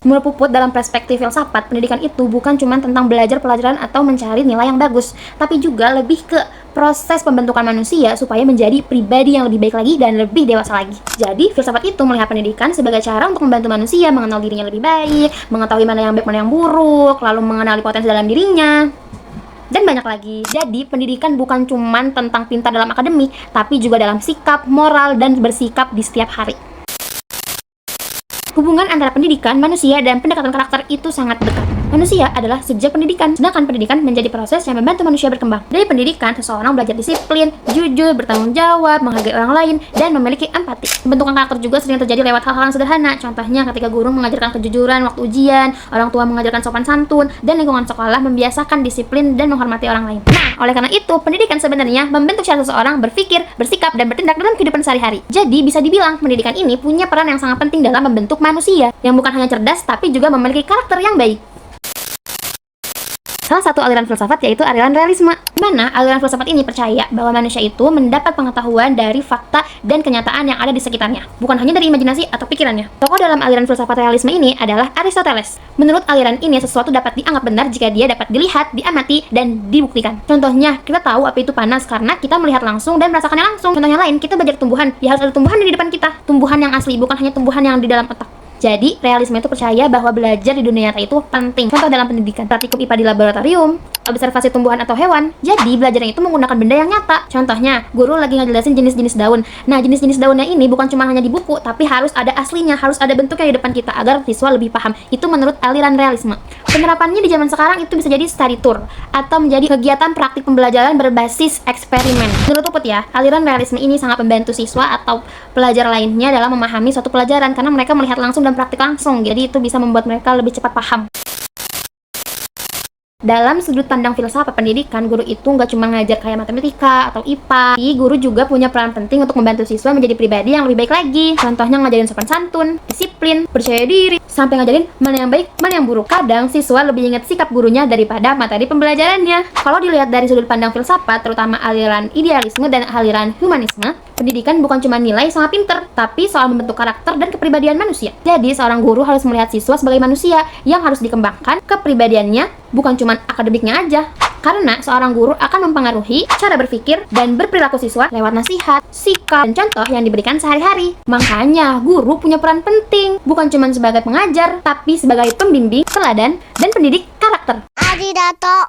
Menurut Puput, dalam perspektif filsafat, pendidikan itu bukan cuma tentang belajar pelajaran atau mencari nilai yang bagus, tapi juga lebih ke proses pembentukan manusia supaya menjadi pribadi yang lebih baik lagi dan lebih dewasa lagi. Jadi, filsafat itu melihat pendidikan sebagai cara untuk membantu manusia mengenal dirinya lebih baik, mengetahui mana yang baik, mana yang buruk, lalu mengenali potensi dalam dirinya, dan banyak lagi. Jadi, pendidikan bukan cuma tentang pintar dalam akademik, tapi juga dalam sikap, moral, dan bersikap di setiap hari. Hubungan antara pendidikan, manusia, dan pendekatan karakter itu sangat dekat. Manusia adalah subjek pendidikan, sedangkan pendidikan menjadi proses yang membantu manusia berkembang. Dari pendidikan, seseorang belajar disiplin, jujur, bertanggung jawab, menghargai orang lain, dan memiliki empati. Pembentukan karakter juga sering terjadi lewat hal-hal yang sederhana. Contohnya ketika guru mengajarkan kejujuran waktu ujian, orang tua mengajarkan sopan santun, dan lingkungan sekolah membiasakan disiplin dan menghormati orang lain. Nah, oleh karena itu, pendidikan sebenarnya membentuk cara seseorang berpikir, bersikap, dan bertindak dalam kehidupan sehari-hari. Jadi, bisa dibilang pendidikan ini punya peran yang sangat penting dalam membentuk manusia yang bukan hanya cerdas tapi juga memiliki karakter yang baik. Salah satu aliran filsafat yaitu aliran realisme, di mana aliran filsafat ini percaya bahwa manusia itu mendapat pengetahuan dari fakta dan kenyataan yang ada di sekitarnya, bukan hanya dari imajinasi atau pikirannya. Tokoh dalam aliran filsafat realisme ini adalah Aristoteles. Menurut aliran ini, sesuatu dapat dianggap benar jika dia dapat dilihat, diamati, dan dibuktikan. Contohnya, kita tahu api itu panas karena kita melihat langsung dan merasakannya langsung. Contohnya lain, kita belajar tumbuhan, ya harus ada tumbuhan di depan kita, tumbuhan yang asli, bukan hanya tumbuhan yang di dalam otak. Jadi, realisme itu percaya bahwa belajar di dunia nyata itu penting. Contoh dalam pendidikan, praktikum IPA di laboratorium, observasi tumbuhan atau hewan. Jadi, belajarnya itu menggunakan benda yang nyata. Contohnya, guru lagi ngejelasin jenis-jenis daun. Nah, jenis-jenis daunnya ini bukan cuma hanya di buku, tapi harus ada aslinya, harus ada bentuknya di depan kita agar siswa lebih paham. Itu menurut aliran realisme. Penerapannya di zaman sekarang itu bisa jadi study tour atau menjadi kegiatan praktik pembelajaran berbasis eksperimen. Menurut Puput ya, aliran realisme ini sangat membantu siswa atau pelajar lainnya dalam memahami suatu pelajaran karena mereka melihat langsung dan praktik langsung. Jadi itu bisa membuat mereka lebih cepat paham. Dalam sudut pandang filsafat pendidikan, guru itu nggak cuma ngajar kayak matematika atau IPA, tapi guru juga punya peran penting untuk membantu siswa menjadi pribadi yang lebih baik lagi. Contohnya ngajarin sopan santun, disiplin, percaya diri, sampai ngajarin mana yang baik, mana yang buruk. Kadang siswa lebih ingat sikap gurunya daripada materi pembelajarannya. Kalau dilihat dari sudut pandang filsafat, terutama aliran idealisme dan aliran humanisme, pendidikan bukan cuma nilai sama pinter, tapi soal membentuk karakter dan kepribadian manusia. Jadi, seorang guru harus melihat siswa sebagai manusia yang harus dikembangkan kepribadiannya, bukan cuma akademiknya aja. Karena seorang guru akan mempengaruhi cara berpikir dan berperilaku siswa lewat nasihat, sikap, dan contoh yang diberikan sehari-hari. Makanya, guru punya peran penting, bukan cuma sebagai pengajar, tapi sebagai pembimbing, teladan, dan pendidik karakter. Arigato.